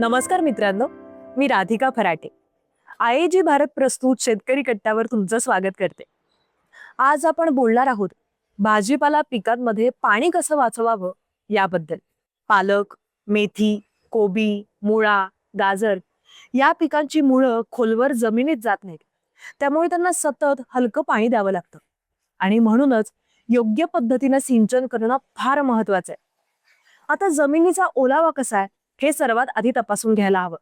नमस्कार मित्रांनो, मी राधिका फराटे. आयएजी भारत प्रस्तुत शेतकरी कट्ट्यावर तुमचं स्वागत करते. आज आपण बोलणार आहोत भाजीपाला पिकांमध्ये पाणी कसं वाचवावं याबद्दल. पालक, मेथी, कोबी, मुळा, गाजर या पिकांची मुळं खोलवर जमिनीत जात नाहीत. त्यामुळे त्यांना सतत हलकं पाणी द्यावं लागतं आणि म्हणूनच योग्य पद्धतीने सिंचन करणं फार महत्वाचं आहे. आता जमिनीचा ओलावा कसा आहे हे सर्वात आधी तपासून घ्यायला हवं.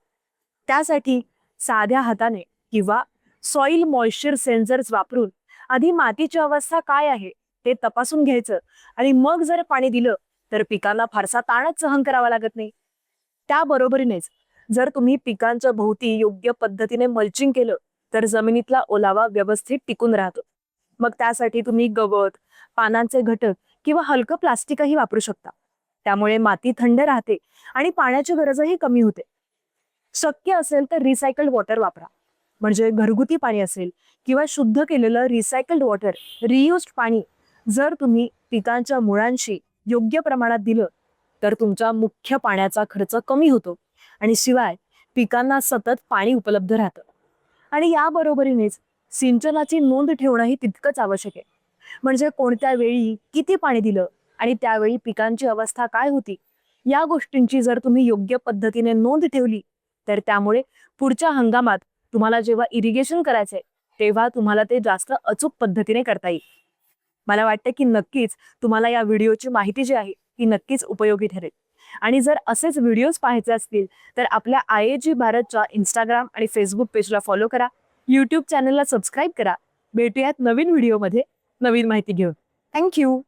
त्यासाठी साध्या हाताने किंवा सॉइल मॉइश्चर सेन्सर्स वापरून आधी मातीची अवस्था काय आहे ते तपासून घ्यायचं आणि मग जर पाणी दिलं तर पिकांना फारसा ताणच सहन करावा लागत नाही. त्याबरोबरीनेच जर तुम्ही पिकांच्या भोवती योग्य पद्धतीने मल्चिंग केलं तर जमिनीतला ओलावा व्यवस्थित टिकून राहतो. मग त्यासाठी तुम्ही गवत, पानांचे घटक किंवा हलकं प्लास्टिकही वापरू शकता. त्यामुळे माती थंड राहते आणि पाण्याची गरजही कमी होते. शक्य असेल तर रिसायकल्ड वॉटर वापरा. म्हणजे घरगुती पाणी असेल किंवा शुद्ध केलेलं रिसायकल्ड वॉटर, रियुज्ड पाणी जर तुम्ही पिकांच्या मुळांशी योग्य प्रमाणात दिलं तर तुमचा मुख्य पाण्याचा खर्च कमी होतो आणि शिवाय पिकांना सतत पाणी उपलब्ध राहतं. आणि याबरोबरीनेच सिंचनाची नोंद ठेवणंही तितकंच आवश्यक आहे. म्हणजे कोणत्या वेळी किती पाणी दिलं आणि त्यावेळी पिकांची अवस्था काय होती या गोष्टींची जर तुम्ही योग्य पद्धतीने नोंद ठेवली तर त्यामुळे पुढच्या हंगामात तुम्हाला जेव्हा इरिगेशन करायचंय तेव्हा तुम्हाला ते जास्त अचूक पद्धतीने करता येईल. मला वाटतं की नक्कीच तुम्हाला या व्हिडिओची माहिती जी आहे ती नक्कीच उपयोगी ठरेल. आणि जर असेच व्हिडिओज पाहायचे असतील तर आपल्या आयएजी भारतच्या इंस्टाग्राम आणि फेसबुक पेजला फॉलो करा, यूट्यूब चॅनलला सबस्क्राईब करा. भेटूयात नवीन व्हिडिओमध्ये नवीन माहिती घेऊन. थँक्यू.